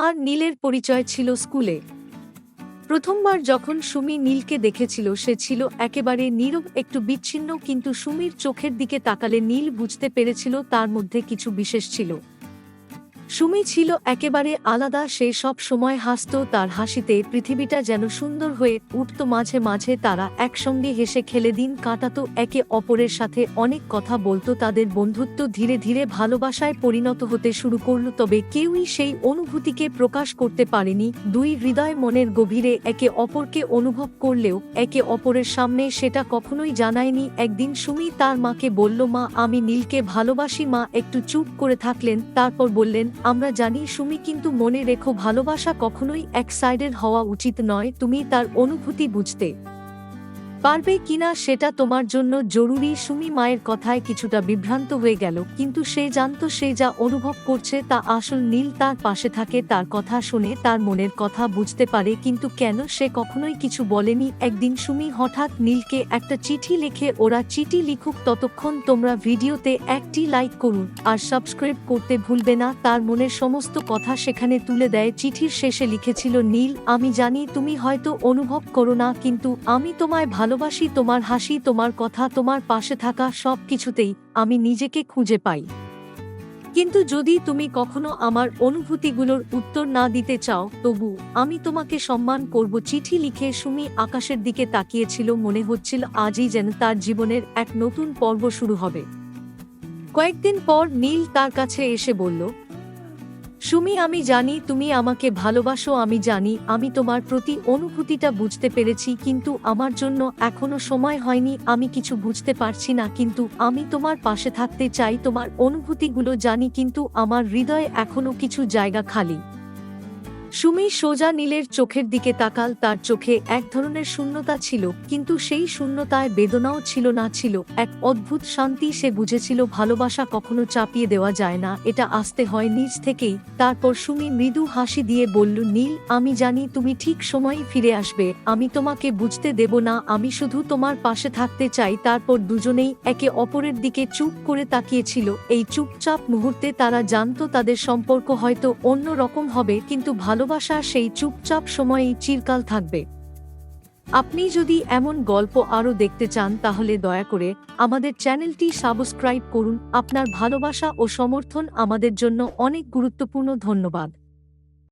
আর নীলের পরিচয় ছিল স্কুলে। প্রথমবার যখন সুমি নীলকে দেখেছিল সে ছিল একেবারে নীরব, একটু বিচ্ছিন্ন, কিন্তু সুমির চোখের দিকে তাকালে নীল বুঝতে পেরেছিল তার মধ্যে কিছু বিশেষ ছিল। সুমি ছিল একেবারে আলাদা, সে সব সময় হাসত, তার হাসিতে পৃথিবীটা যেন সুন্দর হয়ে উঠত। মাঝে মাঝে তারা একসঙ্গে হেসে খেলে দিন কাটাত, একে অপরের সাথে অনেক কথা বলতো। তাদের বন্ধুত্ব ধীরে ধীরে ভালোবাসায় পরিণত হতে শুরু করল, তবে কেউই সেই অনুভূতিকে প্রকাশ করতে পারেনি। দুই হৃদয় মনের গভীরে একে অপরকে অনুভব করলেও একে অপরের সামনে সেটা কখনোই জানায়নি। একদিন সুমি তার মাকে বলল, মা, আমি নীলকে ভালোবাসি। মা একটু চুপ করে থাকলেন, তারপর বললেন, আমরা জানি সুমি, কিন্তু মনে রেখো ভালোবাসা কখনোই এক সাইডের হওয়া উচিত নয়। তুমি তার অনুভূতি বুঝতে পারবে কিনা সেটা তোমার জন্য জরুরি। সুমি মায়ের কথায় কিছুটা বিভ্রান্ত হয়ে গেল, কিন্তু সে জানত সে যা অনুভব করছে তা আসল। নীল তার পাশে থাকে, তার কথা শুনে, তার মনের কথা বুঝতে পারে, কিন্তু কেন সে কখনোই কিছু বলেনি। একদিন সুমি হঠাৎ নীলকে একটা চিঠি লেখে, ওরা চিঠি লিখুক, ততক্ষণ তোমরা ভিডিওতে একটি লাইক করুন আর সাবস্ক্রাইব করতে ভুলবে না। তার মনের সমস্ত কথা সেখানে তুলে দেয়। চিঠির শেষে লিখেছিল, নীল, আমি জানি তুমি হয়তো অনুভব করো না, কিন্তু আমি তোমায় ভালোবাসি। তোমার হাসি, তোমার কথা, তোমার পাশে থাকা, সব কিছুতেই আমি নিজেকে খুঁজে পাই। কিন্তু যদি তুমি কখনো আমার অনুভূতিগুলোর উত্তর না দিতে চাও, তবু আমি তোমাকে সম্মান করব। চিঠি লিখে সুমি আকাশের দিকে তাকিয়েছিল, মনে হচ্ছিল আজই যেন তার জীবনের এক নতুন পর্ব শুরু হবে। কয়েকদিন পর নীল তার কাছে এসে বলল, সুমি, আমি জানি তুমি আমাকে ভালোবাসো, আমি জানি আমি তোমার প্রতি অনুভূতিটা বুঝতে পেরেছি, কিন্তু আমার জন্য এখনো সময় হয়নি। আমি কিছু বুঝতে পারছি না, কিন্তু আমি তোমার পাশে থাকতে চাই। তোমার অনুভূতিগুলো জানি, কিন্তু আমার হৃদয়ে এখনো কিছু জায়গা খালি। সুমি সোজা নীলের চোখের দিকে তাকাল, তার চোখে এক ধরনের শূন্যতা ছিল, কিন্তু সেই শূন্যতায় বেদনাও ছিল না, ছিল এক অদ্ভুত শান্তি। সে বুঝেছিল ভালোবাসা কখনো চাপিয়ে দেওয়া যায় না, এটা আসতে হয় নিজ থেকেই। তারপর সুমি মৃদু হাসি দিয়ে বলল, নীল, আমি জানি তুমি ঠিক সময়ই ফিরে আসবে, আমি তোমাকে বুঝতে দেব না, আমি শুধু তোমার পাশে থাকতে চাই। তারপর দুজনেই একে অপরের দিকে চুপ করে তাকিয়েছিল। এই চুপচাপ মুহূর্তে তারা জানত তাদের সম্পর্ক হয়তো অন্য রকম হবে, কিন্তু ভালোবাসা সেই চুপচাপ সময়েই চিরকাল থাকবে। আপনি যদি এমন গল্প আরও দেখতে চান তাহলে দয়া করে আমাদের চ্যানেলটি সাবস্ক্রাইব করুন। আপনার ভালোবাসা ও সমর্থন আমাদের জন্য অনেক গুরুত্বপূর্ণ। ধন্যবাদ।